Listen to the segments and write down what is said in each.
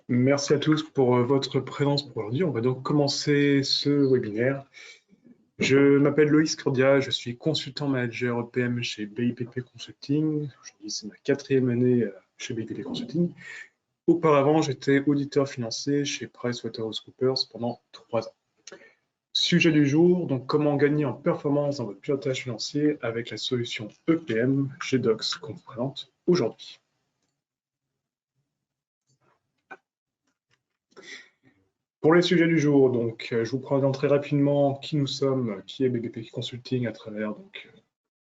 Merci à tous pour votre présence pour aujourd'hui. On va donc commencer ce webinaire. Je m'appelle Loïs Cordia, je suis consultant manager EPM chez BIPP Consulting. Aujourd'hui, c'est ma 4e année chez BIPP Consulting. Auparavant, j'étais auditeur financier chez PricewaterhouseCoopers pendant 3 ans. Sujet du jour, donc comment gagner en performance dans votre pilotage financier avec la solution EPM GDocs qu'on vous présente aujourd'hui. Pour les sujets du jour, donc, je vous présente très rapidement qui nous sommes, qui est BBP Consulting à travers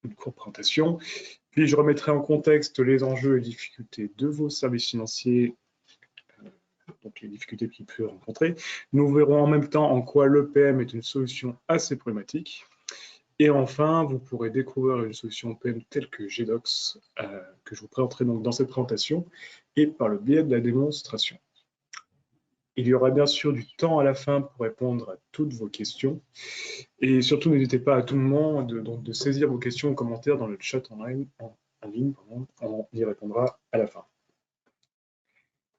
une courte présentation. Puis je remettrai en contexte les enjeux et difficultés de vos services financiers, donc les difficultés qu'ils peuvent rencontrer. Nous verrons en même temps en quoi l'EPM est une solution assez problématique. Et enfin, vous pourrez découvrir une solution EPM telle que GDocs, que je vous présenterai donc dans cette présentation, et par le biais de la démonstration. Il y aura bien sûr du temps à la fin pour répondre à toutes vos questions. Et surtout, n'hésitez pas à tout moment de saisir vos questions ou commentaires dans le chat en ligne, on y répondra à la fin.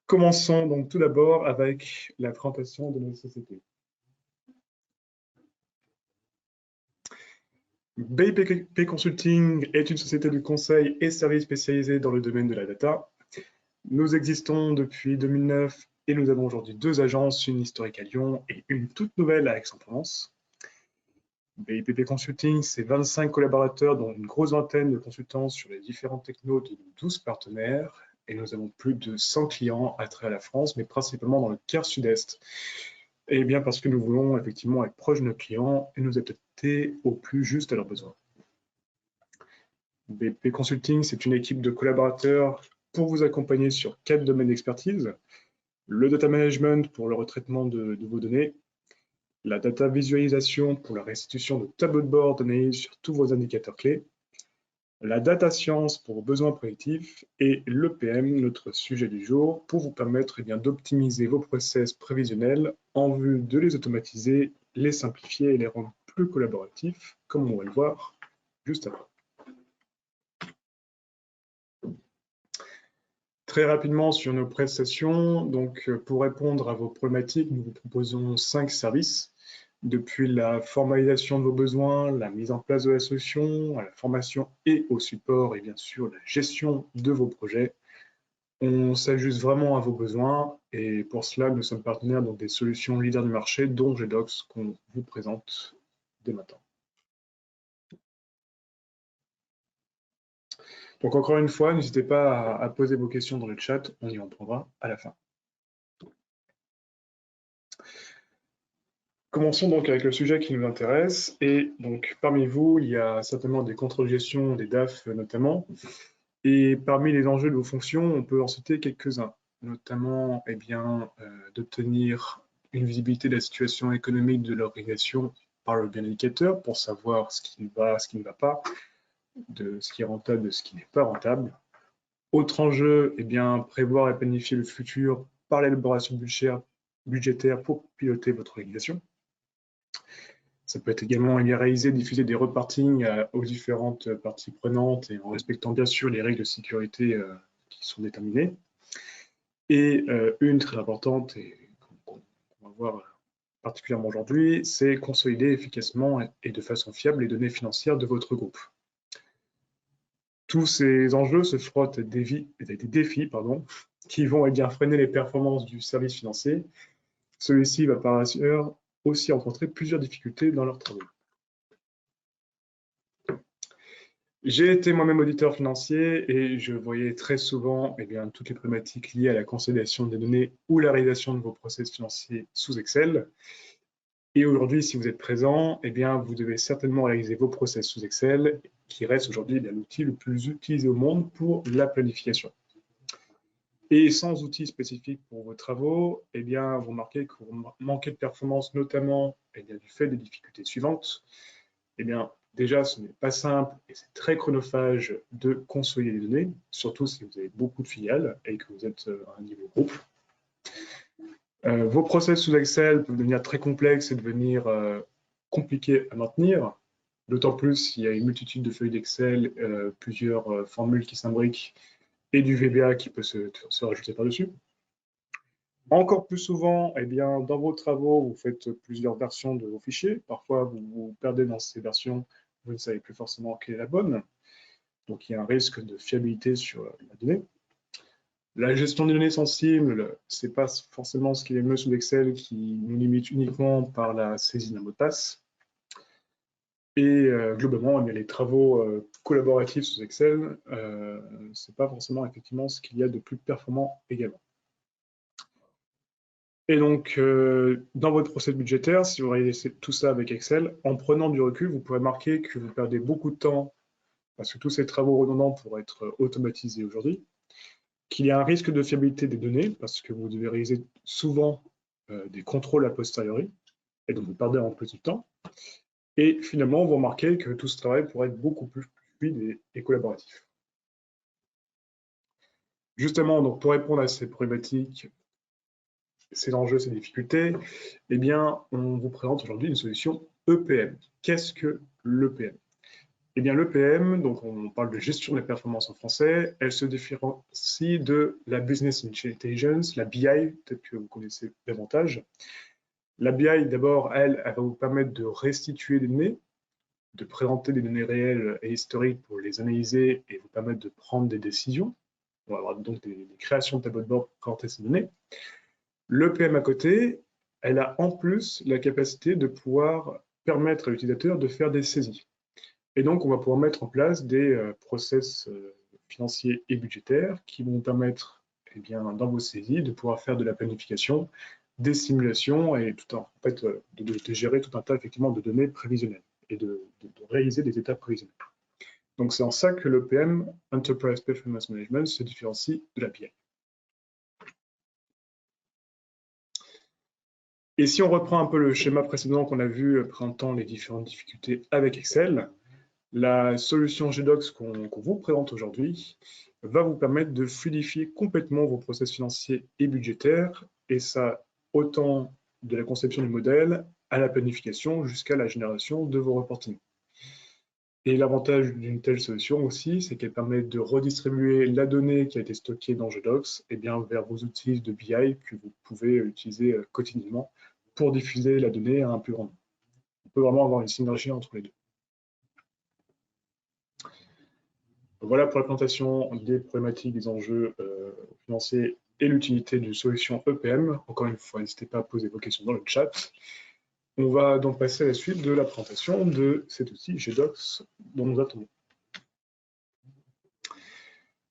Commençons donc tout d'abord avec la présentation de notre société. BIPP Consulting est une société de conseil et services spécialisés dans le domaine de la data. Nous existons depuis 2009 et nous avons aujourd'hui 2 agences, une historique à Lyon et une toute nouvelle à Aix-en-Provence. BIPP Consulting, c'est 25 collaborateurs, dont une grosse vingtaine de consultants sur les différentes technos de 12 partenaires. Et nous avons plus de 100 clients à travers la France, mais principalement dans le quart sud-est. Et bien parce que nous voulons effectivement être proches de nos clients et nous adapter au plus juste à leurs besoins. BIPP Consulting, c'est une équipe de collaborateurs pour vous accompagner sur 4 domaines d'expertise. Le data management pour le retraitement de vos données, la data visualisation pour la restitution de tableaux de bord d'analyse sur tous vos indicateurs clés, la data science pour vos besoins prédictifs et l'EPM, notre sujet du jour, pour vous permettre d'optimiser vos process prévisionnels en vue de les automatiser, les simplifier et les rendre plus collaboratifs, comme on va le voir juste après. Très rapidement sur nos prestations, donc pour répondre à vos problématiques, nous vous proposons 5 services. Depuis la formalisation de vos besoins, la mise en place de la solution, à la formation et au support, et bien sûr la gestion de vos projets. On s'ajuste vraiment à vos besoins et pour cela, nous sommes partenaires donc des solutions leaders du marché, dont GDocs, qu'on vous présente dès maintenant. Donc encore une fois, n'hésitez pas à poser vos questions dans le chat, on y répondra à la fin. Commençons donc avec le sujet qui nous intéresse. Et donc, parmi vous, il y a certainement des contrôles de gestion, des DAF notamment. Et parmi les enjeux de vos fonctions, on peut en citer quelques-uns, notamment d'obtenir une visibilité de la situation économique de l'organisation par le bien indicateur pour savoir ce qui va, ce qui ne va pas, de ce qui est rentable, de ce qui n'est pas rentable. Autre enjeu, prévoir et planifier le futur par l'élaboration budgétaire pour piloter votre organisation. Ça peut être également réaliser, diffuser des reportings aux différentes parties prenantes et en respectant bien sûr les règles de sécurité qui sont déterminées. Et une très importante et qu'on va voir particulièrement aujourd'hui, c'est consolider efficacement et de façon fiable les données financières de votre groupe. Tous ces enjeux se frottent des défis qui vont freiner les performances du service financier. Celui-ci va par ailleurs aussi rencontrer plusieurs difficultés dans leurs travaux. J'ai été moi-même auditeur financier et je voyais très souvent toutes les problématiques liées à la consolidation des données ou la réalisation de vos process financiers sous Excel. Et aujourd'hui, si vous êtes présent, vous devez certainement réaliser vos process sous Excel, qui reste aujourd'hui l'outil le plus utilisé au monde pour la planification. Et sans outils spécifiques pour vos travaux, vous remarquez que vous manquez de performance, notamment du fait des difficultés suivantes. Déjà, ce n'est pas simple et c'est très chronophage de consolider les données, surtout si vous avez beaucoup de filiales et que vous êtes à un niveau groupe. Vos process sous Excel peuvent devenir très complexes et devenir compliqués à maintenir, d'autant plus s'il y a une multitude de feuilles d'Excel, plusieurs formules qui s'imbriquent et du VBA qui peut se rajouter par-dessus. Encore plus souvent, eh bien, dans vos travaux, vous faites plusieurs versions de vos fichiers. Parfois, vous vous perdez dans ces versions, vous ne savez plus forcément quelle est la bonne. Donc, il y a un risque de fiabilité sur la donnée. La gestion des données sensibles, ce n'est pas forcément ce qui est mieux sous Excel, qui nous limite uniquement par la saisie d'un mot de passe. Et globalement, eh bien, les travaux collaboratifs sous Excel, ce n'est pas forcément effectivement ce qu'il y a de plus performant également. Et donc, dans votre procès budgétaire, si vous réalisez tout ça avec Excel, en prenant du recul, vous pourrez marquer que vous perdez beaucoup de temps parce que tous ces travaux redondants pourraient être automatisés aujourd'hui, qu'il y a un risque de fiabilité des données parce que vous devez réaliser souvent des contrôles a posteriori, et donc vous perdez en plus de temps. Et finalement, vous remarquez que tout ce travail pourrait être beaucoup plus fluide et collaboratif. Justement, donc, pour répondre à ces problématiques, ces enjeux, ces difficultés, eh bien, on vous présente aujourd'hui une solution EPM. Qu'est-ce que l'EPM? Eh bien, l'EPM, donc on parle de gestion des performances en français, elle se différencie de la Business Intelligence, la BI, peut-être que vous connaissez davantage. La BI, d'abord, elle va vous permettre de restituer des données, de présenter des données réelles et historiques pour les analyser et vous permettre de prendre des décisions. On va avoir donc des créations de tableaux de bord pour présenter ces données. L'EPM à côté, elle a en plus la capacité de pouvoir permettre à l'utilisateur de faire des saisies. Et donc, on va pouvoir mettre en place des process financiers et budgétaires qui vont permettre, eh bien, dans vos saisies, de pouvoir faire de la planification, des simulations et en fait, de gérer tout un tas effectivement de données prévisionnelles et de réaliser des étapes prévisionnelles. Donc, c'est en ça que l'EPM, Enterprise Performance Management, se différencie de la BI. Et si on reprend un peu le schéma précédent qu'on a vu présentant les différentes difficultés avec Excel, la solution GDocs qu'on vous présente aujourd'hui va vous permettre de fluidifier complètement vos process financiers et budgétaires, et ça autant de la conception du modèle à la planification jusqu'à la génération de vos reportings. Et l'avantage d'une telle solution aussi, c'est qu'elle permet de redistribuer la donnée qui a été stockée dans GDocs vers vos outils de BI que vous pouvez utiliser quotidiennement pour diffuser la donnée à un plus grand nombre. On peut vraiment avoir une synergie entre les deux. Voilà pour la présentation des problématiques, des enjeux financiers et l'utilité d'une solution EPM. Encore une fois, n'hésitez pas à poser vos questions dans le chat. On va donc passer à la suite de la présentation de cet outil GDocs dont nous attendons.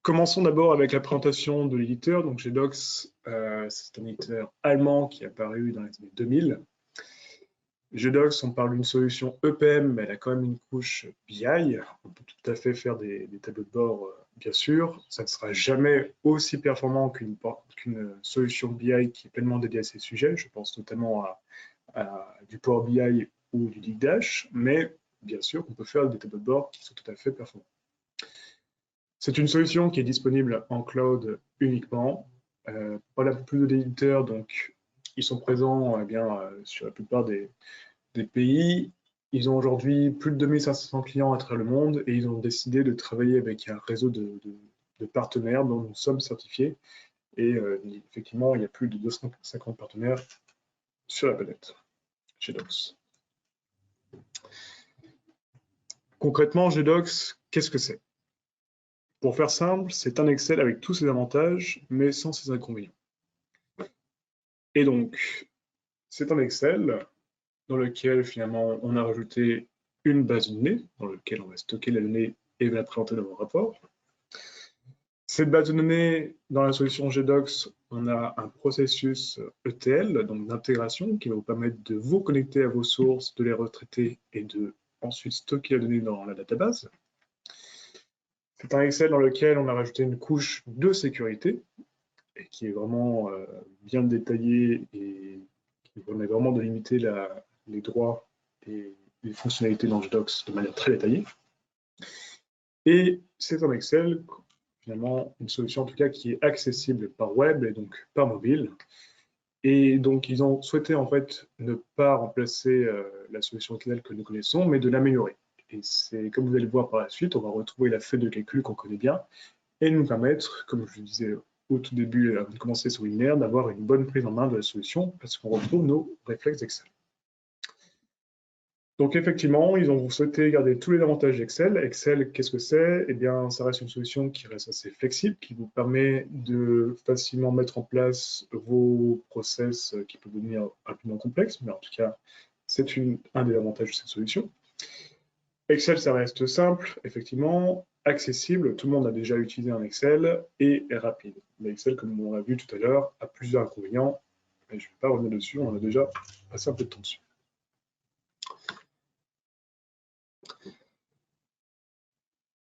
Commençons d'abord avec la présentation de l'éditeur. Donc GDocs, c'est un éditeur allemand qui est apparu dans les années 2000. GDocs, on parle d'une solution EPM, mais elle a quand même une couche BI. On peut tout à fait faire des tableaux de bord, bien sûr. Ça ne sera jamais aussi performant qu'une solution BI qui est pleinement dédiée à ces sujets. Je pense notamment à du Power BI ou du Digdash, mais bien sûr on peut faire des tableaux de bord qui sont tout à fait performants. C'est une solution qui est disponible en cloud uniquement. Pas plus d'éditeurs, donc ils sont présents sur la plupart des pays. Ils ont aujourd'hui plus de 2500 clients à travers le monde et ils ont décidé de travailler avec un réseau de partenaires dont nous sommes certifiés. Et effectivement, il y a plus de 250 partenaires sur la planète, chez GDocs. Concrètement, GDocs, qu'est-ce que c'est? Pour faire simple, c'est un Excel avec tous ses avantages, mais sans ses inconvénients. Et donc, c'est un Excel dans lequel finalement on a rajouté une base de données dans laquelle on va stocker la donnée et la présenter dans vos rapports. Cette base de données, dans la solution GDocs, on a un processus ETL, donc d'intégration, qui va vous permettre de vous connecter à vos sources, de les retraiter et de ensuite stocker la donnée dans la database. C'est un Excel dans lequel on a rajouté une couche de sécurité et qui est vraiment bien détaillée et qui permet vraiment de limiter les droits et les fonctionnalités dans GDocs de manière très détaillée. Et c'est un Excel, finalement, une solution en tout cas qui est accessible par web et donc par mobile. Et donc, ils ont souhaité en fait ne pas remplacer la solution Excel que nous connaissons, mais de l'améliorer. Et c'est comme vous allez le voir par la suite, on va retrouver la feuille de calcul qu'on connaît bien et nous permettre, comme je le disais au tout début, avant de commencer ce webinaire, d'avoir une bonne prise en main de la solution parce qu'on retrouve nos réflexes Excel. Donc effectivement, ils ont souhaité garder tous les avantages d'Excel. Excel, qu'est-ce que c'est? Eh bien, ça reste une solution qui reste assez flexible, qui vous permet de facilement mettre en place vos process qui peuvent devenir rapidement complexes, mais en tout cas, c'est un des avantages de cette solution. Excel, ça reste simple, effectivement, accessible, tout le monde a déjà utilisé un Excel, et est rapide. Mais Excel, comme on l'a vu tout à l'heure, a plusieurs inconvénients, et je ne vais pas revenir dessus, on a déjà passé un peu de temps dessus.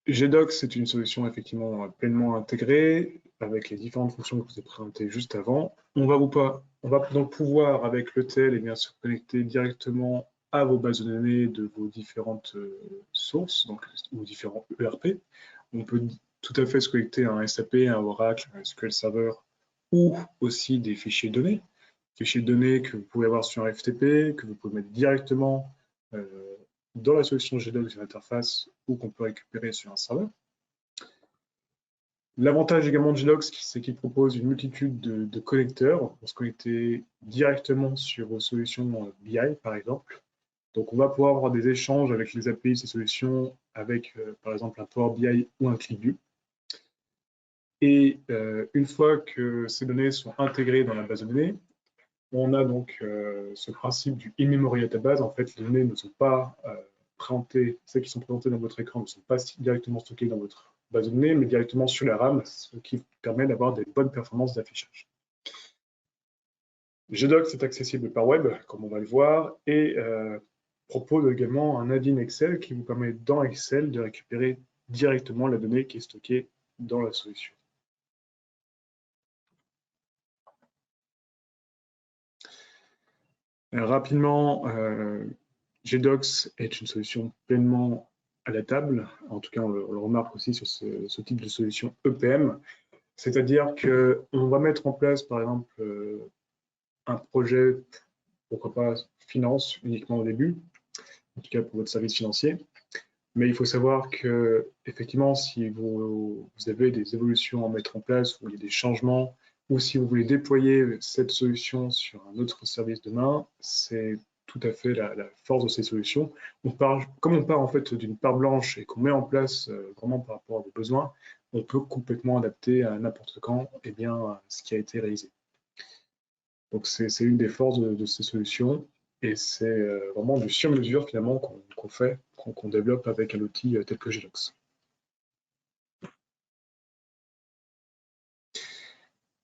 GDocs, c'est une solution effectivement pleinement intégrée avec les différentes fonctions que je vous ai présentées juste avant. On va donc pouvoir, avec l'ETL, se connecter directement à vos bases de données de vos différentes sources, donc ou différents ERP. On peut tout à fait se connecter à un SAP, un Oracle, un SQL Server ou aussi des fichiers de données. Fichiers de données que vous pouvez avoir sur un FTP, que vous pouvez mettre directement dans la solution GDocs sur l'interface ou qu'on peut récupérer sur un serveur. L'avantage également de GDocs, c'est qu'il propose une multitude de connecteurs pour se connecter directement sur vos solutions BI, par exemple. Donc, on va pouvoir avoir des échanges avec les API de ces solutions, avec, par exemple, un Power BI ou un ClickView. Et une fois que ces données sont intégrées dans la base de données, on a donc ce principe du in-memory database. En fait, les données ne sont pas présentées, celles qui sont présentées dans votre écran ne sont pas directement stockées dans votre base de données, mais directement sur la RAM, ce qui permet d'avoir des bonnes performances d'affichage. GDocs est accessible par web, comme on va le voir, et propose également un add-in Excel qui vous permet dans Excel de récupérer directement la donnée qui est stockée dans la solution. Rapidement, GDocs est une solution pleinement à la table. En tout cas, on le remarque aussi sur ce type de solution EPM. C'est-à-dire qu'on va mettre en place, par exemple, un projet, pourquoi pas finance uniquement au début, en tout cas pour votre service financier. Mais il faut savoir que, effectivement, si vous avez des évolutions à mettre en place, ou il y a des changements, ou si vous voulez déployer cette solution sur un autre service demain, c'est tout à fait la force de ces solutions. Comme on part en fait d'une part blanche et qu'on met en place vraiment par rapport à vos besoins, on peut complètement adapter à n'importe quand ce qui a été réalisé. Donc c'est une des forces de ces solutions et c'est vraiment du sur-mesure finalement qu'on fait, qu'on développe avec un outil tel que GDocs.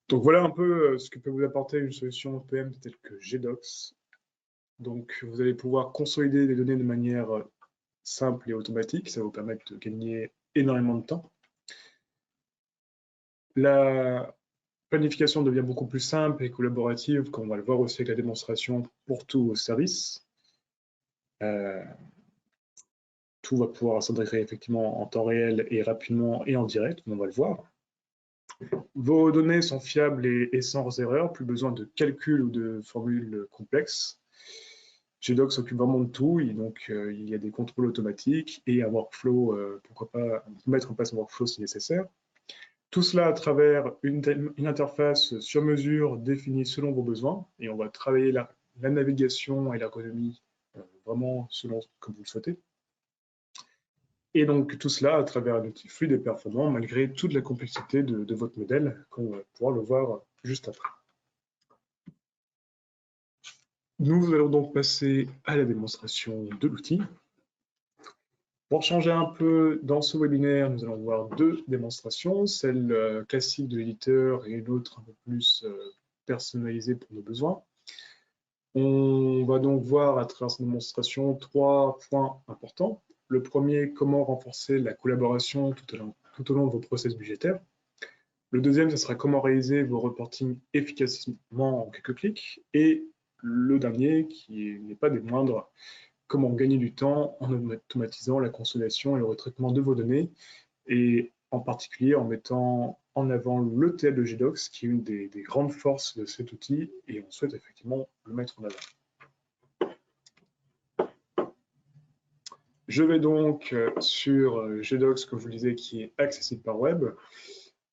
Donc voilà un peu ce que peut vous apporter une solution EPM telle que GDocs. Donc vous allez pouvoir consolider les données de manière simple et automatique, ça va vous permettre de gagner énormément de temps. La planification devient beaucoup plus simple et collaborative, comme on va le voir aussi avec la démonstration pour tous vos services. Tout va pouvoir s'intégrer effectivement en temps réel et rapidement et en direct, comme on va le voir. Vos données sont fiables et sans erreur, plus besoin de calculs ou de formules complexes. GDocs s'occupe vraiment de tout, et donc il y a des contrôles automatiques et un workflow, pourquoi pas mettre en place un workflow si nécessaire. Tout cela à travers une interface sur mesure définie selon vos besoins, et on va travailler la navigation et l'ergonomie vraiment selon comme vous le souhaitez. Et donc tout cela à travers un outil fluide et performant malgré toute la complexité de votre modèle, comme on va pouvoir le voir juste après. Nous allons donc passer à la démonstration de l'outil. Pour changer un peu, dans ce webinaire, nous allons voir deux démonstrations, celle classique de l'éditeur et une autre un peu plus personnalisée pour nos besoins. On va donc voir à travers cette démonstration trois points importants. Le premier, comment renforcer la collaboration tout au long de vos process budgétaires. Le deuxième, ce sera comment réaliser vos reportings efficacement en quelques clics. Et le dernier, qui n'est pas des moindres, comment gagner du temps en automatisant la consolidation et le retraitement de vos données, et en particulier en mettant en avant l'ETL de GDocs, qui est une des grandes forces de cet outil, et on souhaite effectivement le mettre en avant. Je vais donc sur GDocs, comme je vous le disais, qui est accessible par web.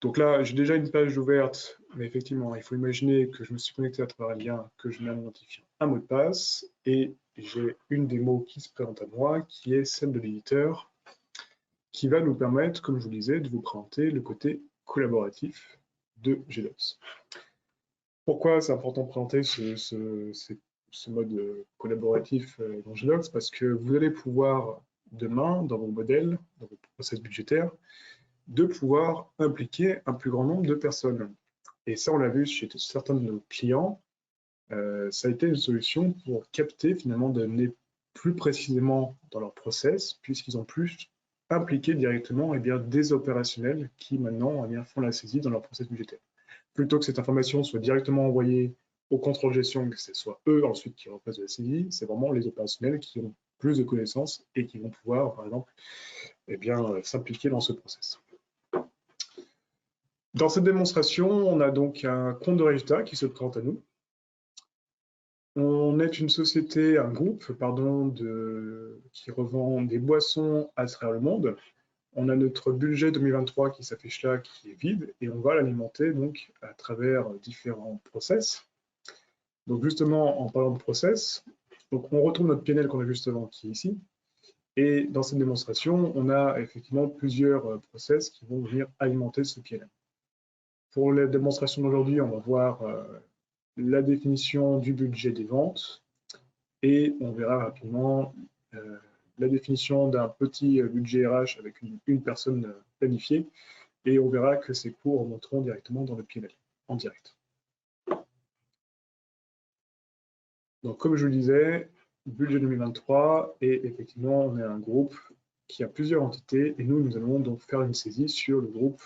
Donc là, j'ai déjà une page ouverte, mais effectivement, il faut imaginer que je me suis connecté à travers un lien que je mets en identifiant un mot de passe, et j'ai une démo qui se présente à moi, qui est celle de l'éditeur, qui va nous permettre, comme je vous disais, de vous présenter le côté collaboratif de GDocs. Pourquoi c'est important de présenter ce mode collaboratif dans GDocs? Parce que vous allez pouvoir, demain, dans vos modèles, dans vos process budgétaires, de pouvoir impliquer un plus grand nombre de personnes. Et ça, on l'a vu chez certains de nos clients, ça a été une solution pour capter, finalement, d'amener plus précisément dans leur process, puisqu'ils ont plus impliqué directement des opérationnels qui, maintenant, font la saisie dans leur process budgétaire. Plutôt que cette information soit directement envoyée au contrôle gestion, que ce soit eux ensuite qui repassent de la saisie, c'est vraiment les opérationnels qui ont plus de connaissances et qui vont pouvoir, par exemple, s'impliquer dans ce process. Dans cette démonstration, on a donc un compte de résultats qui se présente à nous. On est une société, un groupe, pardon, qui revend des boissons à travers le monde. On a notre budget 2023 qui s'affiche là, qui est vide, et on va l'alimenter donc à travers différents process. Donc justement, en parlant de process, donc on retrouve notre PNL qu'on a juste avant, qui est ici. Et dans cette démonstration, on a effectivement plusieurs process qui vont venir alimenter ce PNL. Pour la démonstration d'aujourd'hui, on va voir la définition du budget des ventes et on verra rapidement la définition d'un petit budget RH avec une personne planifiée et on verra que ces coûts remonteront directement dans le PNL en direct. Donc comme je vous le disais, budget 2023 et effectivement on est un groupe qui a plusieurs entités et nous allons donc faire une saisie sur le groupe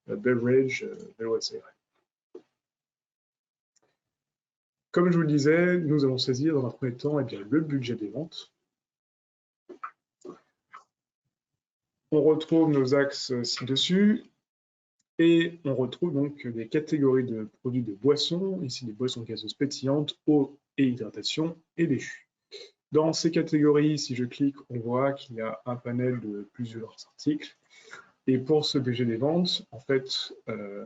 Beverage LOSAR. Comme je vous le disais, nous allons saisir dans un premier temps le budget des ventes. On retrouve nos axes ci-dessus et on retrouve donc des catégories de produits de boissons, ici des boissons gazeuses pétillantes, eau et hydratation et des jus. Dans ces catégories, si je clique, on voit qu'il y a un panel de plusieurs articles. Et pour ce budget des ventes, en fait,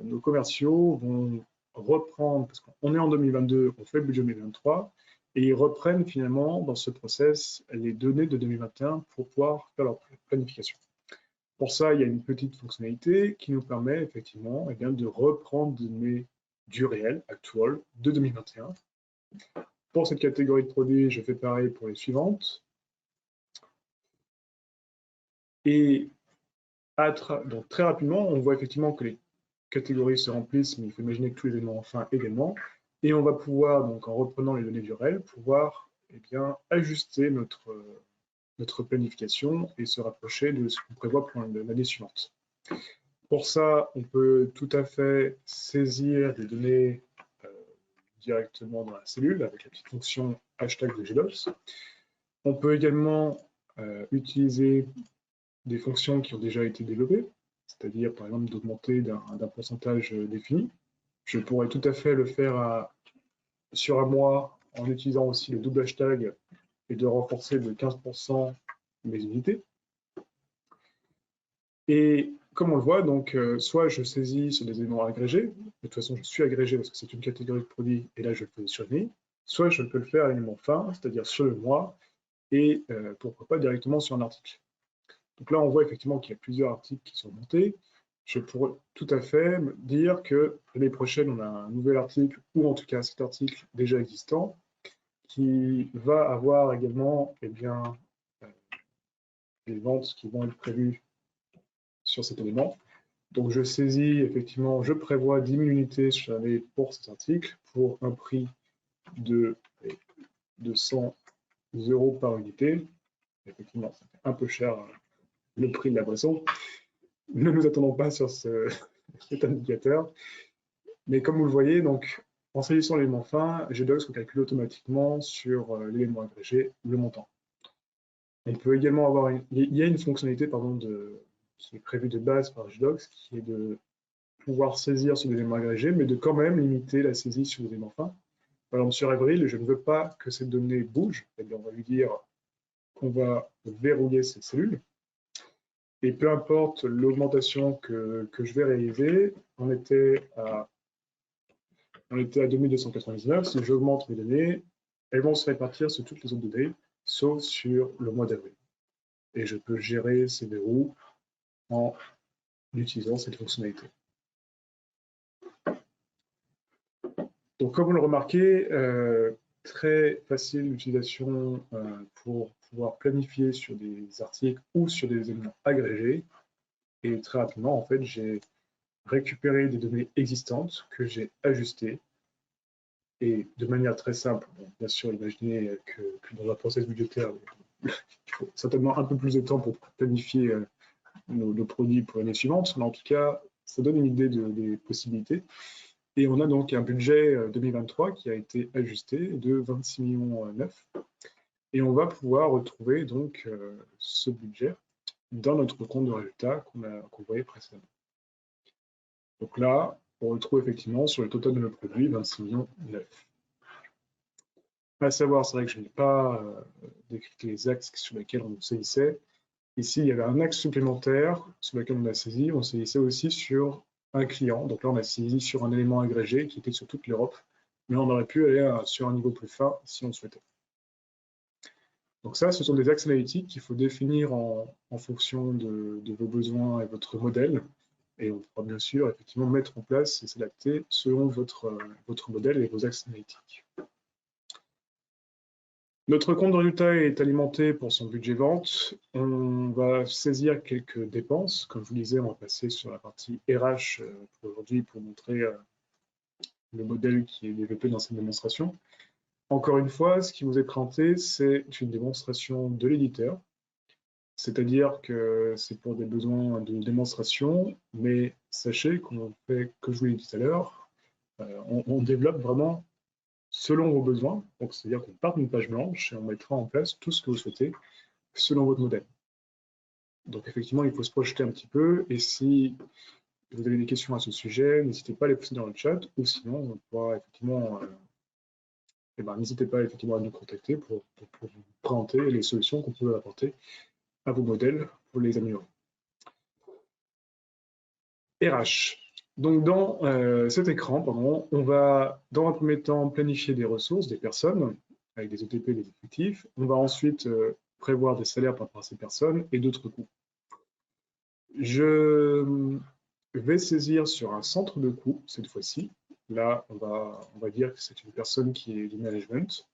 nos commerciaux vont reprendre, parce qu'on est en 2022, on fait le budget 2023, et ils reprennent finalement dans ce process les données de 2021 pour pouvoir faire leur planification. Pour ça, il y a une petite fonctionnalité qui nous permet effectivement de reprendre des données du réel, actual, de 2021. Pour cette catégorie de produits, je fais pareil pour les suivantes. Et donc très rapidement, on voit effectivement que les catégories se remplissent, mais il faut imaginer que tous les éléments en fin également. Et on va pouvoir, donc en reprenant les données du réel, pouvoir ajuster notre planification et se rapprocher de ce qu'on prévoit pour l'année suivante. Pour ça, on peut tout à fait saisir des données directement dans la cellule avec la petite fonction hashtag de GDocs. On peut également utiliser des fonctions qui ont déjà été développées, c'est-à-dire par exemple d'augmenter d'un pourcentage défini. Je pourrais tout à fait le faire sur un mois en utilisant aussi le double hashtag et de renforcer de 15% mes unités. Et comme on le voit, donc, soit je saisis sur des éléments agrégés, de toute façon je suis agrégé parce que c'est une catégorie de produits et là je le fais sur l'année, soit je peux le faire à l'élément fin, c'est-à-dire sur le mois, et pourquoi pas directement sur un article. Donc là on voit effectivement qu'il y a plusieurs articles qui sont montés. Je pourrais tout à fait me dire que l'année prochaine on a un nouvel article, ou en tout cas cet article déjà existant, qui va avoir également les ventes qui vont être prévues sur cet élément. Donc je saisis, effectivement, je prévois 10 000 unités sur l'année pour cet article, pour un prix de 200 € par unité. Effectivement, ça fait un peu cher le prix de la boisson. Ne nous attendons pas sur cet indicateur. Mais comme vous le voyez, donc, en saisissant l'élément fin, GDocs calcule automatiquement sur l'élément agrégé le montant. On peut également avoir il y a une fonctionnalité qui est prévue de base par GDocs, qui est de pouvoir saisir sur des éléments agrégés, mais de quand même limiter la saisie sur les éléments fins. Par exemple, sur Avril, je ne veux pas que cette donnée bouge, on va lui dire qu'on va verrouiller cette cellule. Et peu importe l'augmentation que je vais réaliser, on était à 2299. Si j'augmente mes données, elles vont se répartir sur toutes les autres données, sauf sur le mois d'avril. Et je peux gérer ces verrous en utilisant cette fonctionnalité. Donc, comme vous le remarquez, très facile d'utilisation pour pouvoir planifier sur des articles ou sur des éléments agrégés. Et très rapidement, en fait, j'ai récupéré des données existantes que j'ai ajustées. Et de manière très simple, bon, bien sûr, imaginez que dans un process budgétaire, il faut certainement un peu plus de temps pour planifier nos produits pour l'année suivante, mais en tout cas, ça donne une idée des possibilités. Et on a donc un budget 2023 qui a été ajusté de 26 millions 9. Et on va pouvoir retrouver donc ce budget dans notre compte de résultat qu'on voyait précédemment. Donc là, on retrouve effectivement sur le total de nos produits 26 millions 9. À savoir, c'est vrai que je n'ai pas décrit les axes sur lesquels on saisissait. Ici, il y avait un axe supplémentaire sur lequel on a saisi. On saisissait aussi sur un client. Donc là, on a saisi sur un élément agrégé qui était sur toute l'Europe. Mais on aurait pu aller sur un niveau plus fin si on le souhaitait. Donc ça, ce sont des axes analytiques qu'il faut définir en fonction de vos besoins et votre modèle. Et on pourra bien sûr effectivement mettre en place et s'adapter selon votre modèle et vos axes analytiques. Notre compte de résultat est alimenté pour son budget vente. On va saisir quelques dépenses. Comme je vous disais, on va passer sur la partie RH pour aujourd'hui pour montrer le modèle qui est développé dans cette démonstration. Encore une fois, ce qui vous est présenté, c'est une démonstration de l'éditeur. C'est-à-dire que c'est pour des besoins de démonstration, mais sachez qu'on fait, comme je vous l'ai dit tout à l'heure, on développe vraiment selon vos besoins. Donc, c'est-à-dire qu'on part d'une page blanche et on mettra en place tout ce que vous souhaitez selon votre modèle. Donc, effectivement, il faut se projeter un petit peu. Et si vous avez des questions à ce sujet, n'hésitez pas à les poser dans le chat. Ou sinon, on pourra effectivement, n'hésitez pas effectivement à nous contacter pour vous présenter les solutions qu'on peut apporter à vos modèles pour les améliorer. RH. Donc, dans cet écran, on va, dans un premier temps, planifier des ressources, des personnes, avec des ETP, des effectifs. On va ensuite prévoir des salaires par rapport à ces personnes et d'autres coûts. Je vais saisir sur un centre de coûts, cette fois-ci. Là, on va dire que c'est une personne qui est du management,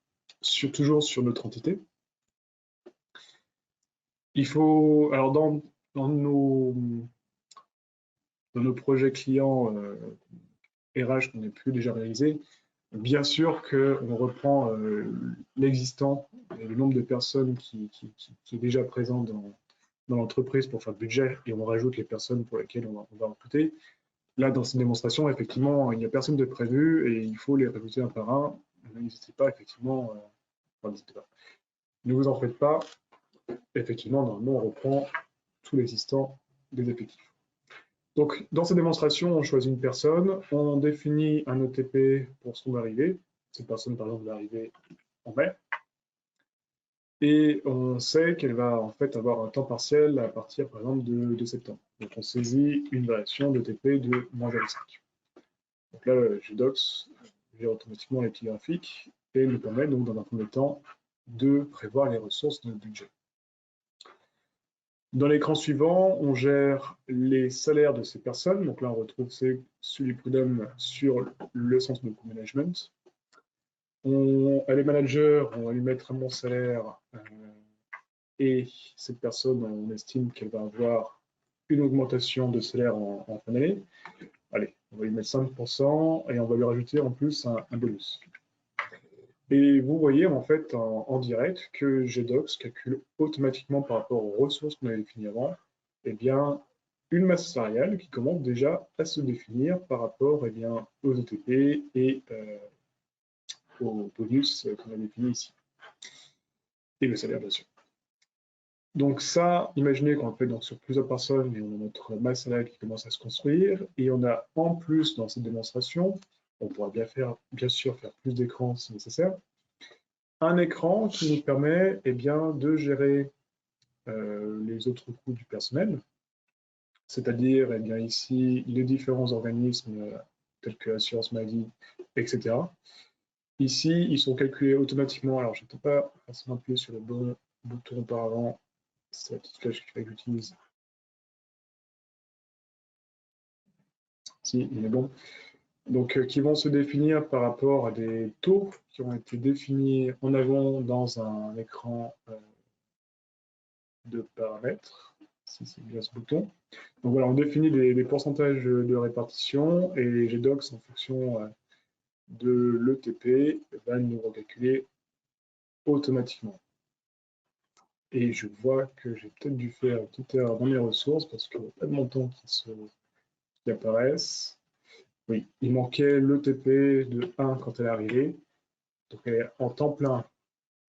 toujours sur notre entité. Il faut, alors dans nos projets clients RH qu'on a pu déjà réaliser, bien sûr qu'on reprend l'existant et le nombre de personnes qui est déjà présent dans l'entreprise pour faire le budget et on rajoute les personnes pour lesquelles on va recruter. Là, dans cette démonstration, effectivement, il n'y a personne de prévu et il faut les rajouter un par un. N'hésitez pas, effectivement, n'hésitez pas. Ne vous en faites pas. Effectivement, normalement, on reprend tout l'existant des effectifs. Donc, dans cette démonstration, on choisit une personne, on définit un ETP pour son arrivée. Cette personne, par exemple, va arriver en mai. Et on sait qu'elle va en fait avoir un temps partiel à partir, par exemple, de septembre. Donc, on saisit une variation d'ETP de -0,5. Donc là, GDocs gère automatiquement les petits graphiques et nous permet donc, dans un premier temps, de prévoir les ressources de notre budget. Dans l'écran suivant, on gère les salaires de ces personnes. Donc là, on retrouve celui prud'homme sur le centre de coût management. Elle est manager, on va lui mettre un bon salaire et cette personne, on estime qu'elle va avoir une augmentation de salaire en fin d'année. Allez, on va lui mettre 5% et on va lui rajouter en plus un bonus. Et vous voyez en fait en direct que GDocs calcule automatiquement par rapport aux ressources qu'on avait définies avant, eh bien, une masse salariale qui commence déjà à se définir par rapport aux ETP et aux bonus qu'on a définis ici. Et le salaire, bien sûr. Donc ça, imaginez qu'on fait donc sur plusieurs personnes et on a notre masse salariale qui commence à se construire. Et on a en plus dans cette démonstration, on pourra bien sûr faire plus d'écrans si nécessaire, un écran qui nous permet de gérer les autres coûts du personnel. c'est-à-dire, eh bien, ici, les différents organismes tels que l'assurance maladie, etc. Ici, ils sont calculés automatiquement. Alors, je n'étais pas forcément appuyé sur le bon bouton auparavant. C'est la petite flèche que j'utilise. Si, il est bon. Donc, qui vont se définir par rapport à des taux qui ont été définis en avant dans un écran de paramètres. Si c'est bien ce bouton. Donc voilà, on définit des pourcentages de répartition et GDocs en fonction de l'ETP va nous recalculer automatiquement. Et je vois que j'ai peut-être dû faire une petite erreur dans mes ressources parce qu'il n'y a pas de montant qui apparaissent. Oui, il manquait l'ETP de 1 quand elle est arrivée. Donc elle est en temps plein.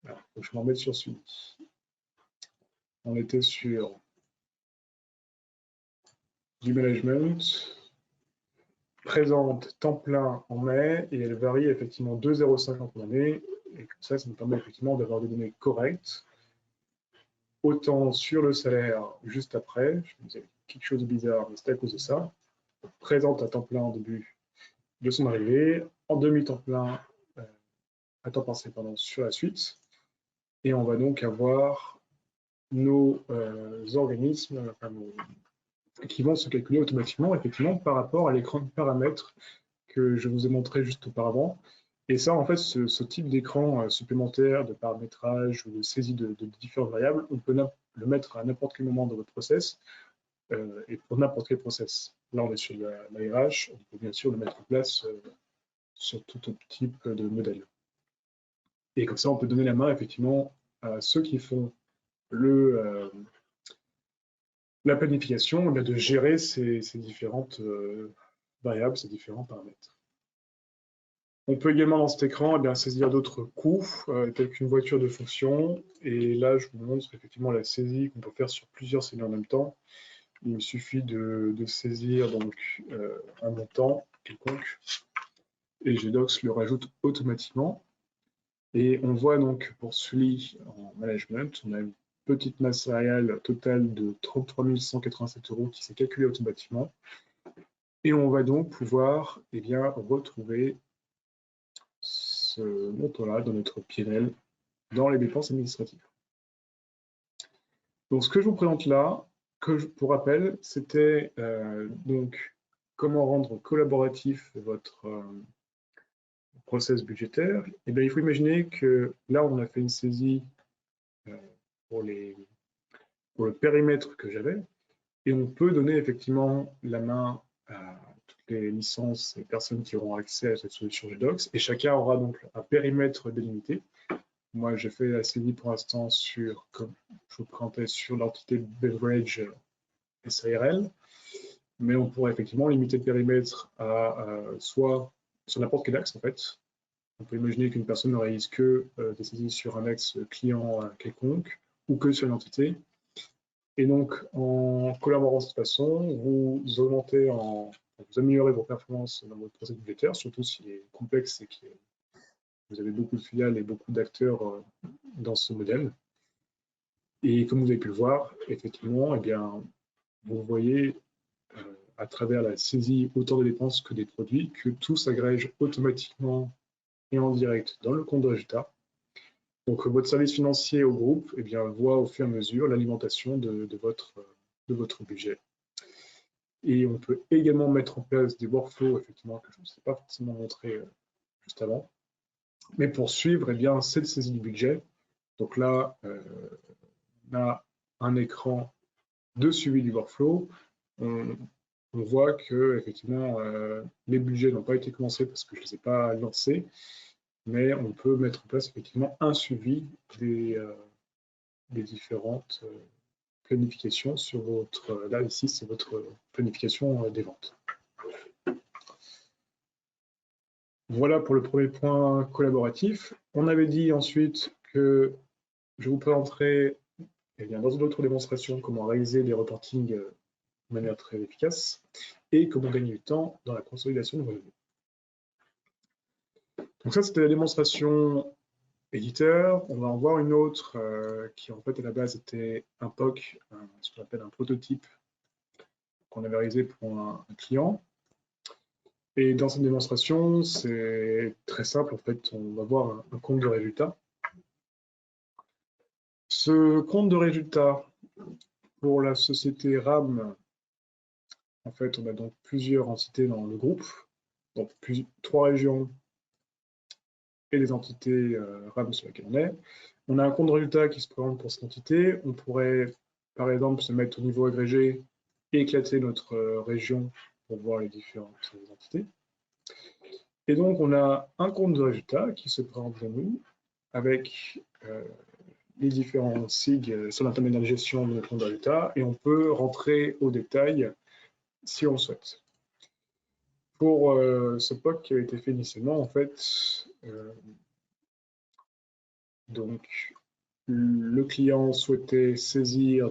Alors, faut que je m'en mette sur celui. On était sur du management, présente temps plein en mai, et elle varie effectivement 2,05 en année. Et comme ça nous permet effectivement d'avoir des données correctes. Autant sur le salaire juste après, je me disais quelque chose de bizarre, mais c'était à cause de ça. Présente à temps plein au début de son arrivée, en demi-temps plein à temps partiel sur la suite. Et on va donc avoir nos organismes qui vont se calculer automatiquement, effectivement, par rapport à l'écran de paramètres que je vous ai montré juste auparavant. Et ça, en fait, ce type d'écran supplémentaire de paramétrage ou de saisie de différentes variables, on peut le mettre à n'importe quel moment dans votre process et pour n'importe quel process. Là, on est sur l'ARH, on peut bien sûr le mettre en place sur tout autre type de modèle. Et comme ça, on peut donner la main, effectivement, à ceux qui font la planification, de gérer ces différentes variables, ces différents paramètres. On peut également dans cet écran saisir d'autres coûts, tels qu'une voiture de fonction. Et là, je vous montre effectivement la saisie qu'on peut faire sur plusieurs cellules en même temps. Il me suffit de saisir donc un montant quelconque et GDocs le rajoute automatiquement. Et on voit donc pour celui en management, on a une petite masse salariale totale de 33 187 € qui s'est calculée automatiquement. Et on va donc pouvoir retrouver ce montant-là dans notre PNL dans les dépenses administratives. Donc ce que je vous présente là, pour rappel, c'était donc comment rendre collaboratif votre process budgétaire. Et bien, il faut imaginer que là, on a fait une saisie pour le périmètre que j'avais, et on peut donner effectivement la main à toutes les licences et personnes qui auront accès à cette solution GDocs, et chacun aura donc un périmètre délimité. Moi, j'ai fait la saisie pour l'instant sur, comme je vous présentais, sur l'entité Beverage SARL, mais on pourrait effectivement limiter le périmètre à soit sur n'importe quel axe en fait. On peut imaginer qu'une personne ne réalise que des saisies sur un axe client quelconque ou que sur une entité. Et donc, en collaborant de cette façon, vous améliorez vos performances dans votre processus budgétaire, surtout s'il est complexe et que vous avez beaucoup de filiales et beaucoup d'acteurs dans ce modèle. Et comme vous avez pu le voir, effectivement, vous voyez à travers la saisie autant des dépenses que des produits que tout s'agrège automatiquement et en direct dans le compte de résultat. Donc votre service financier au groupe voit au fur et à mesure l'alimentation de votre budget. Et on peut également mettre en place des workflows, effectivement, que je ne vous ai pas forcément montré juste avant, mais pour suivre cette saisie du budget. Donc là, on a un écran de suivi du workflow. On voit que effectivement les budgets n'ont pas été commencés parce que je ne les ai pas lancés, mais on peut mettre en place effectivement un suivi des différentes planifications sur votre, là ici c'est votre planification des ventes. Voilà pour le premier point collaboratif. On avait dit ensuite que je vous présenterai dans une autre démonstration comment réaliser des reportings de manière très efficace et comment gagner du temps dans la consolidation de vos données. Donc ça, c'était la démonstration éditeur. On va en voir une autre qui en fait à la base était un POC, ce qu'on appelle un prototype qu'on avait réalisé pour un client. Et dans cette démonstration, c'est très simple. En fait, on va voir un compte de résultats. Ce compte de résultats pour la société RAM, en fait, on a donc plusieurs entités dans le groupe, donc 3 régions et les entités RAM sur lesquelles on est. On a un compte de résultat qui se présente pour cette entité. On pourrait, par exemple, se mettre au niveau agrégé et éclater notre région pour voir les différentes entités. Et donc, on a un compte de résultat qui se présente à nous avec les différents SIG sur l'intermédiaire de gestion de notre compte de résultat et on peut rentrer au détail si on le souhaite. Pour ce POC qui a été fait initialement, en fait, donc le client souhaitait saisir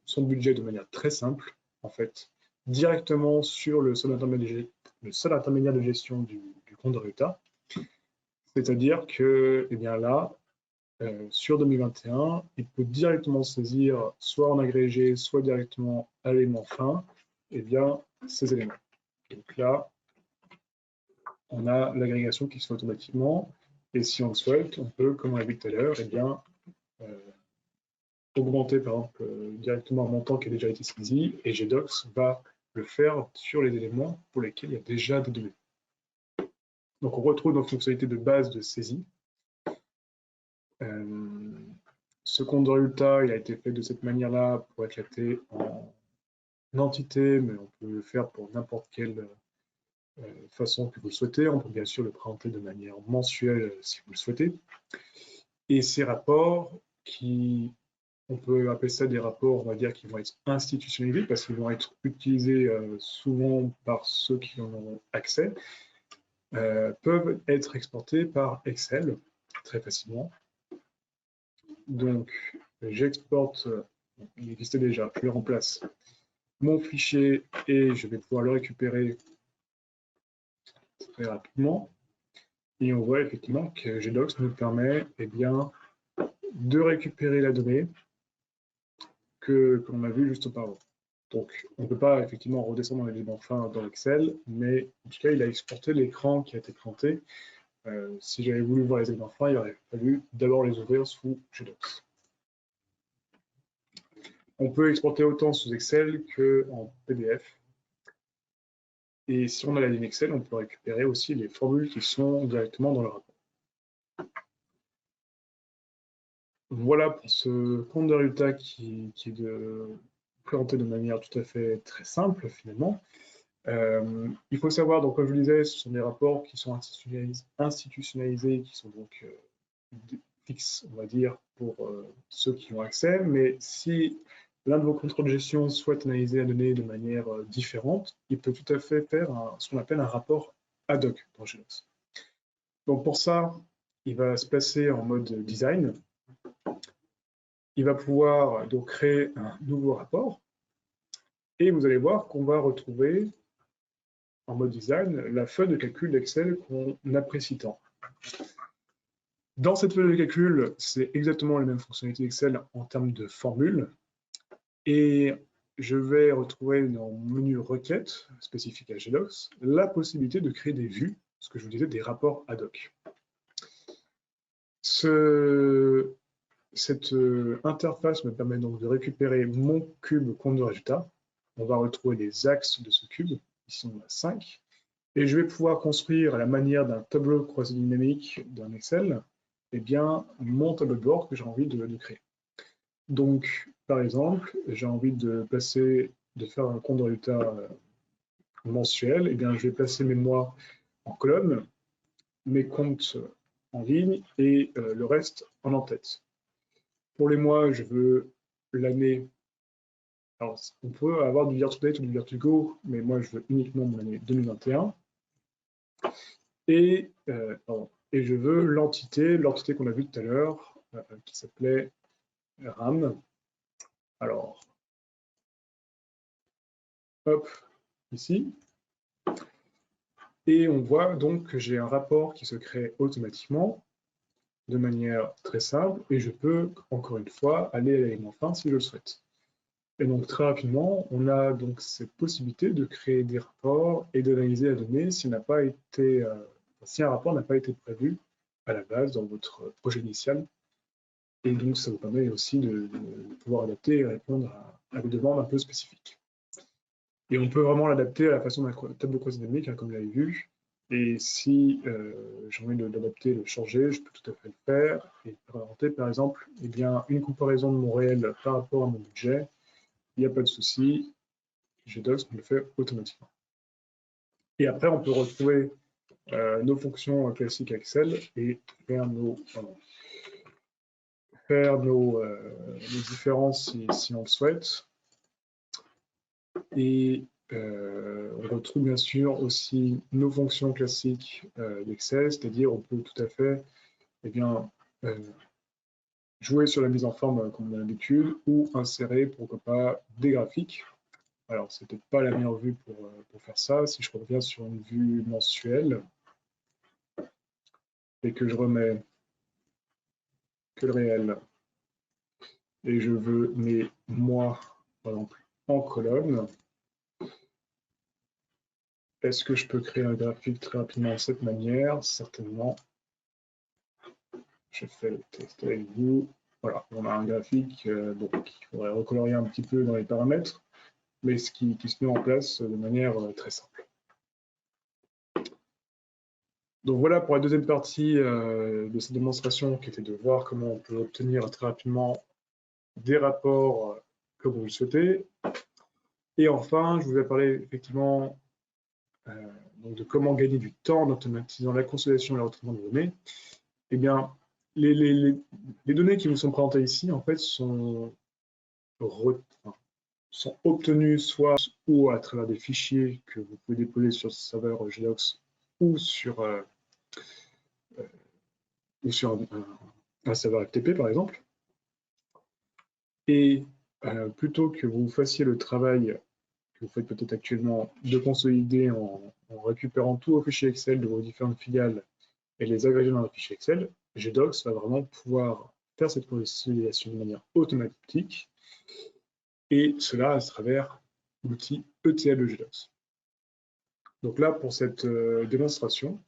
son budget de manière très simple, en fait, directement sur le seul intermédiaire de gestion du compte de résultat. C'est-à-dire que, eh bien là, sur 2021, il peut directement saisir, soit en agrégé, soit directement à l'élément fin, eh bien, ces éléments. Donc là, on a l'agrégation qui se fait automatiquement, et si on le souhaite, on peut, comme on l'a vu tout à l'heure, eh bien, augmenter par exemple directement un montant qui a déjà été saisi, et GDocs va le faire sur les éléments pour lesquels il y a déjà des données. Donc on retrouve nos fonctionnalités de base de saisie. Ce compte de résultat, il a été fait de cette manière-là pour éclater en entité, mais on peut le faire pour n'importe quelle façon que vous le souhaitez. On peut bien sûr le présenter de manière mensuelle si vous le souhaitez. Et ces rapports, on peut appeler ça des rapports, on va dire, qui vont être institutionnalisés parce qu'ils vont être utilisés souvent par ceux qui en ont accès, peuvent être exportés par Excel très facilement. Donc, j'exporte, il existait déjà, je le remplace mon fichier et je vais pouvoir le récupérer très rapidement. Et on voit effectivement que GDocs nous permet bien, de récupérer la donnée qu'on a vue juste auparavant. Donc, on ne peut pas effectivement redescendre dans l'élément fin dans Excel, mais en tout cas, il a exporté l'écran qui a été présenté. Si j'avais voulu voir les éléments fins, il aurait fallu d'abord les ouvrir sous GDocs. On peut exporter autant sous Excel qu'en PDF. Et si on a la ligne Excel, on peut récupérer aussi les formules qui sont directement dans le rapport. Voilà pour ce compte de résultat qui est présenté de manière tout à fait très simple finalement. Il faut savoir, donc, comme je le disais, ce sont des rapports qui sont institutionnalisés, qui sont donc fixes, on va dire, pour ceux qui ont accès. Mais si l'un de vos contrôles de gestion souhaite analyser la donnée de manière différente, il peut tout à fait faire ce qu'on appelle un rapport ad hoc dans GDocs. Donc pour ça, il va se placer en mode design. Il va pouvoir donc créer un nouveau rapport. Et vous allez voir qu'on va retrouver en mode design la feuille de calcul d'Excel qu'on apprécie tant. Dans cette feuille de calcul, c'est exactement les mêmes fonctionnalités Excel en termes de formules. Et je vais retrouver dans mon menu requête spécifique à GDocs la possibilité de créer des vues, ce que je vous disais, des rapports ad hoc. Cette interface me permet donc de récupérer mon cube compte de résultat. On va retrouver les axes de ce cube, ils sont 5. Et je vais pouvoir construire à la manière d'un tableau croisé dynamique d'un Excel, bien, mon tableau de bord que j'ai envie de créer. Donc, par exemple, j'ai envie de faire un compte de résultat mensuel, bien, je vais placer mes mois en colonne, mes comptes en ligne et le reste en en-tête. Pour les mois, je veux l'année. Alors, on peut avoir du year-to-date ou du vertigo, mais moi, je veux uniquement mon année 2021. Et je veux l'entité qu'on a vue tout à l'heure, qui s'appelait RAM. Alors, hop, ici. Et on voit donc que j'ai un rapport qui se crée automatiquement de manière très simple et je peux, encore une fois, aller à l'élément fin si je le souhaite. Et donc très rapidement, on a donc cette possibilité de créer des rapports et d'analyser la donnée si un rapport n'a pas été prévu à la base dans votre projet initial. Et donc ça vous permet aussi de pouvoir adapter et répondre à des demandes un peu spécifiques. Et on peut vraiment l'adapter à la façon d'un tableau croisé dynamique, hein, comme vous l'avez vu. Et si j'ai envie de l'adapter, de le changer, je peux tout à fait le faire. Et présenter, par exemple, eh bien, une comparaison de mon réel par rapport à mon budget. Il n'y a pas de souci. GDocs me le fait automatiquement. Et après, on peut retrouver nos fonctions classiques Excel et faire nos différences si on le souhaite. Et on retrouve bien sûr aussi nos fonctions classiques d'Excel, c'est-à-dire on peut tout à fait jouer sur la mise en forme comme on a l'habitude ou insérer, pourquoi pas, des graphiques. Alors, c'est peut-être pas la meilleure vue pour faire ça. Si je reviens sur une vue mensuelle et que je remets que le réel et je veux mes mois, par exemple, en colonne, est-ce que je peux créer un graphique très rapidement de cette manière? Certainement. Je fais le test avec vous. Voilà, on a un graphique qu'il faudrait recolorier un petit peu dans les paramètres, mais ce qui se met en place de manière très simple. Donc voilà pour la deuxième partie de cette démonstration qui était de voir comment on peut obtenir très rapidement des rapports comme vous le souhaitez. Et enfin, je vous ai parlé effectivement donc de comment gagner du temps en automatisant la consolidation et le retraitement de données. Eh bien, les données qui vous sont présentées ici, en fait, sont obtenues soit ou à travers des fichiers que vous pouvez déposer sur le serveur GDocs ou sur un serveur FTP, par exemple. Et plutôt que vous fassiez le travail que vous faites peut-être actuellement de consolider en récupérant tous vos fichiers Excel de vos différentes filiales et les agréger dans un fichier Excel, GDocs va vraiment pouvoir faire cette consolidation de manière automatique, et cela à travers l'outil ETL de GDocs. Donc là, pour cette démonstration,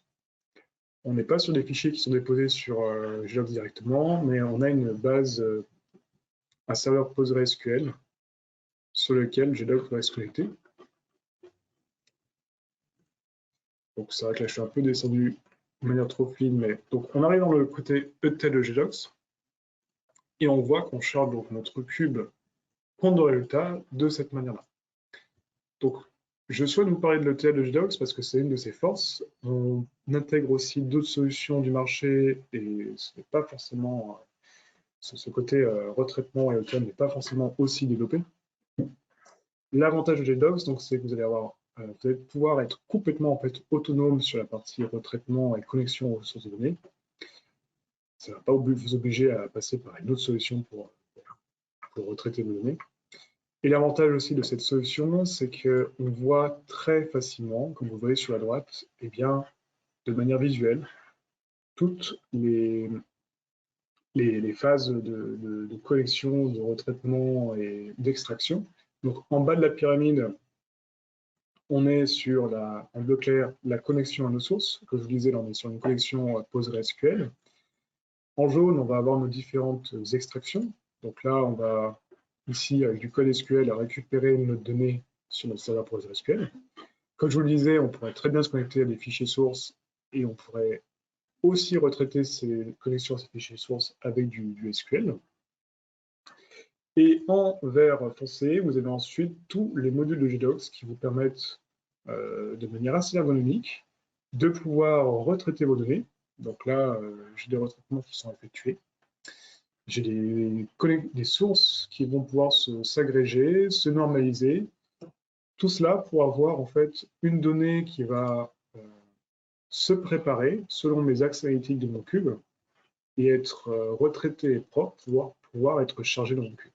on n'est pas sur des fichiers qui sont déposés sur GDocs directement, mais on a une base, un serveur PostgreSQL sur lequel GDocs va se connecter. Donc c'est vrai que là je suis un peu descendu de manière trop fine, mais donc on arrive dans le côté ETL de GDocs et on voit qu'on charge donc notre cube compte de résultat de cette manière-là. Donc je souhaite vous parler de l'ETL de GDocs parce que c'est une de ses forces. On intègre aussi d'autres solutions du marché et ce n'est pas forcément ce côté retraitement et ETL n'est pas forcément aussi développé. L'avantage de GDocs, donc, c'est que vous allez pouvoir être complètement en fait, autonome sur la partie retraitement et connexion aux sources de données. Ça ne va pas vous obliger à passer par une autre solution pour retraiter vos données. Et l'avantage aussi de cette solution, c'est qu'on voit très facilement, comme vous voyez sur la droite, eh bien, de manière visuelle, toutes les phases de connexion, de retraitement et d'extraction. Donc en bas de la pyramide, on est sur en bleu clair la connexion à nos sources. Comme je vous disais, on est sur une connexion PostgreSQL. En jaune, on va avoir nos différentes extractions. Donc là, on va ici, avec du code SQL, récupérer notre donnée sur notre serveur PostgreSQL. Comme je vous le disais, on pourrait très bien se connecter à des fichiers sources et on pourrait aussi retraiter ces connexions à ces fichiers sources avec du SQL. Et en vert foncé, vous avez ensuite tous les modules de GDocs qui vous permettent de manière assez ergonomique de pouvoir retraiter vos données. Donc là, j'ai des retraitements qui sont effectués. J'ai des sources qui vont pouvoir s'agréger, se normaliser. Tout cela pour avoir en fait une donnée qui va se préparer selon mes axes analytiques de mon cube et être retraitée et propre pour pouvoir être chargée dans mon cube.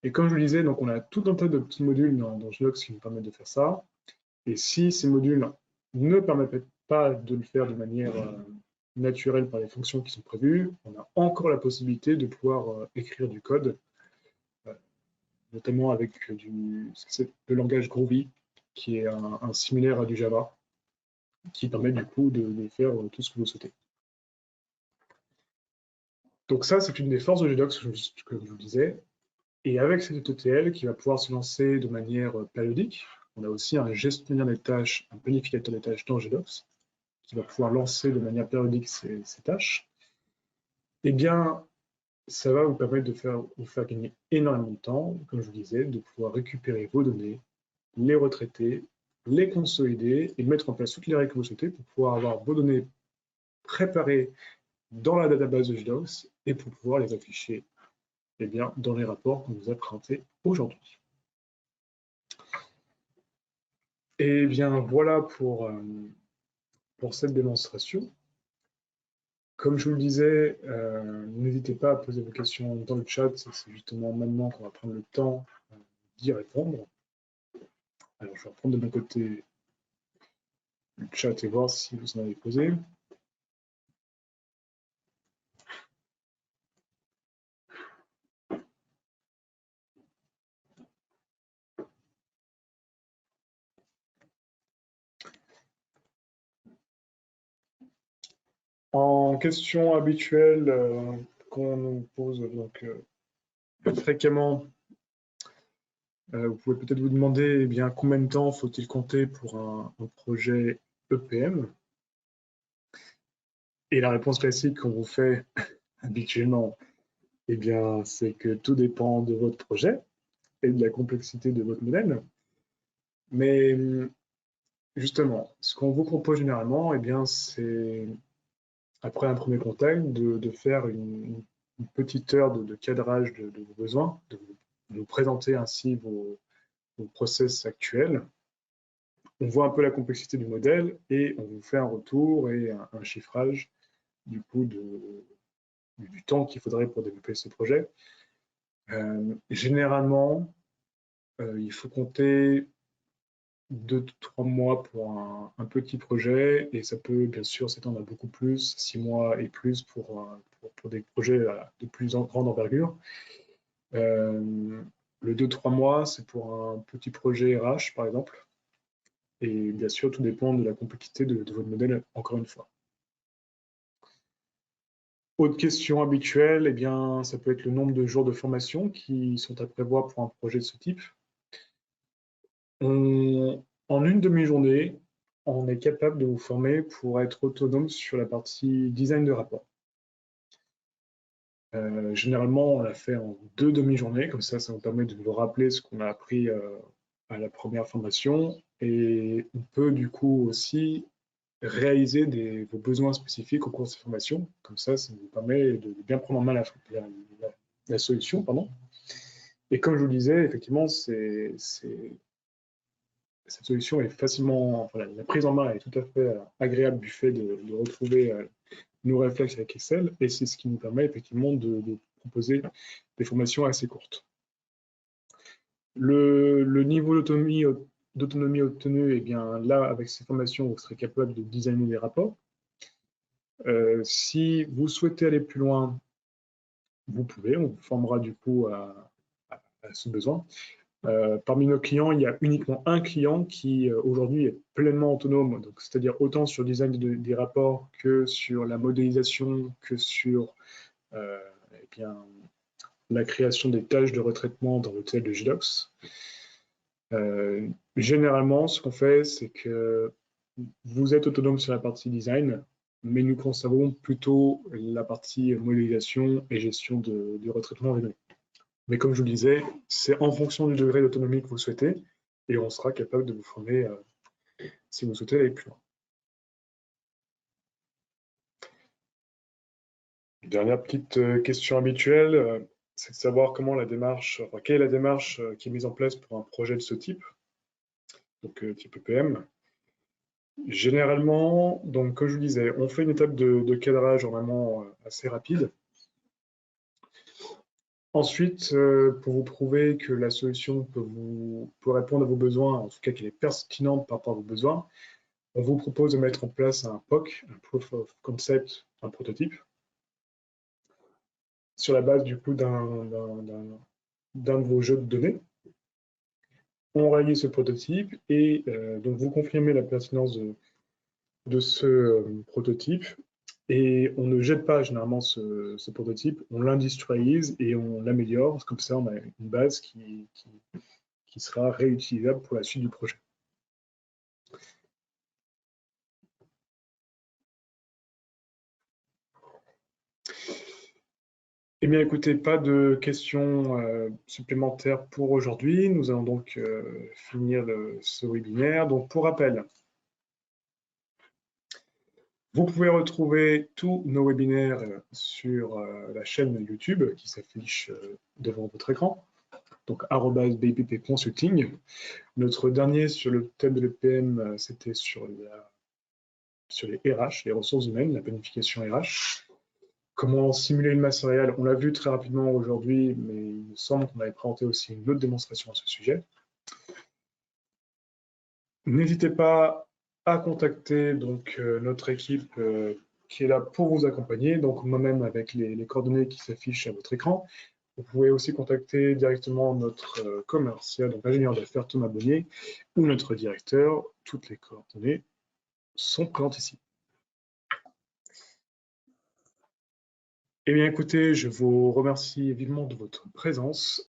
Et comme je le disais, donc on a tout un tas de petits modules dans GDocs qui nous permettent de faire ça. Et si ces modules ne permettent pas de le faire de manière naturelle par les fonctions qui sont prévues, on a encore la possibilité de pouvoir écrire du code notamment avec le langage Groovy, qui est un similaire à du Java, qui permet du coup de faire tout ce que vous souhaitez. Donc ça, c'est une des forces de GDocs, comme je vous disais. Et avec cet ETL qui va pouvoir se lancer de manière périodique, on a aussi un gestionnaire des tâches, un planificateur des tâches dans GDocs, qui va pouvoir lancer de manière périodique ces tâches. Eh bien, ça va vous permettre de vous faire gagner énormément de temps, comme je vous disais, de pouvoir récupérer vos données, les retraiter, les consolider et mettre en place toutes les règles que vous souhaitez pour pouvoir avoir vos données préparées dans la database de GDocs et pour pouvoir les afficher bien, dans les rapports qu'on vous a présentés aujourd'hui. Et bien voilà pour cette démonstration. Comme je vous le disais, n'hésitez pas à poser vos questions dans le chat, c'est justement maintenant qu'on va prendre le temps d'y répondre. Alors je vais reprendre de mon côté le chat et voir si vous en avez posé. En question habituelle qu'on nous pose donc fréquemment, vous pouvez peut-être vous demander eh bien, combien de temps faut-il compter pour un projet EPM. Et la réponse classique qu'on vous fait habituellement, eh bien, c'est que tout dépend de votre projet et de la complexité de votre modèle. Mais justement, ce qu'on vous propose généralement, eh bien, c'est, après un premier contact, de faire une petite heure de cadrage de vos besoins, de vous présenter ainsi vos process actuels. On voit un peu la complexité du modèle et on vous fait un retour et un chiffrage du coup du temps qu'il faudrait pour développer ce projet. Généralement, il faut compter 2-3 mois pour un petit projet et ça peut bien sûr s'étendre à beaucoup plus, 6 mois et plus pour des projets de plus en grande envergure. Le 2-3 mois, c'est pour un petit projet RH par exemple. Et bien sûr, tout dépend de la complexité de votre modèle, encore une fois. Autre question habituelle, eh bien, ça peut être le nombre de jours de formation qui sont à prévoir pour un projet de ce type. En une demi-journée, on est capable de vous former pour être autonome sur la partie design de rapport. Généralement, on l'a fait en 2 demi-journées, comme ça nous permet de vous rappeler ce qu'on a appris à la première formation. Et on peut du coup aussi réaliser vos besoins spécifiques au cours de cette formation. Comme ça vous permet de bien prendre en main la solution. Pardon. Et comme je vous le disais, effectivement, cette solution est facilement, voilà, la prise en main est tout à fait agréable du fait de retrouver nos réflexes avec Excel, et c'est ce qui nous permet effectivement de proposer des formations assez courtes. Le niveau d'autonomie obtenu, eh bien là, avec ces formations, vous serez capable de designer des rapports. Si vous souhaitez aller plus loin, vous pouvez, on vous formera du coup à ce besoin. Parmi nos clients, il y a uniquement un client qui aujourd'hui est pleinement autonome, c'est-à-dire autant sur le design des rapports que sur la modélisation, que sur eh bien, la création des tâches de retraitement dans l'hôtel de GDocs. Généralement, ce qu'on fait, c'est que vous êtes autonome sur la partie design, mais nous conservons plutôt la partie modélisation et gestion du retraitement des données. Mais comme je vous le disais, c'est en fonction du degré d'autonomie que vous souhaitez, et on sera capable de vous former si vous souhaitez aller plus loin. Dernière petite question habituelle, c'est de savoir comment quelle est la démarche qui est mise en place pour un projet de ce type, donc type EPM. Généralement, donc comme je vous disais, on fait une étape de cadrage vraiment assez rapide. Ensuite, pour vous prouver que la solution peut répondre à vos besoins, en tout cas qu'elle est pertinente par rapport à vos besoins, on vous propose de mettre en place un POC, un Proof of Concept, un prototype, sur la base du coup d'un d'un de vos jeux de données. On réalise ce prototype et donc vous confirmez la pertinence de ce prototype et on ne jette pas généralement ce prototype, on l'industrialise et on l'améliore. Comme ça, on a une base qui sera réutilisable pour la suite du projet. Eh bien, écoutez, pas de questions supplémentaires pour aujourd'hui. Nous allons donc finir ce webinaire. Donc, pour rappel, vous pouvez retrouver tous nos webinaires sur la chaîne YouTube qui s'affiche devant votre écran, donc @BIPP Consulting. Notre dernier sur le thème de l'EPM, c'était sur les RH, les ressources humaines, la planification RH. Comment simuler une masse réelle, on l'a vu très rapidement aujourd'hui, mais il me semble qu'on avait présenté aussi une autre démonstration à ce sujet. N'hésitez pas à contacter donc notre équipe qui est là pour vous accompagner, donc moi-même avec les coordonnées qui s'affichent à votre écran. Vous pouvez aussi contacter directement notre commercial, donc ingénieur d'affaires Thomas Bonnier, ou notre directeur. Toutes les coordonnées sont présentes ici. Eh bien, écoutez, je vous remercie vivement de votre présence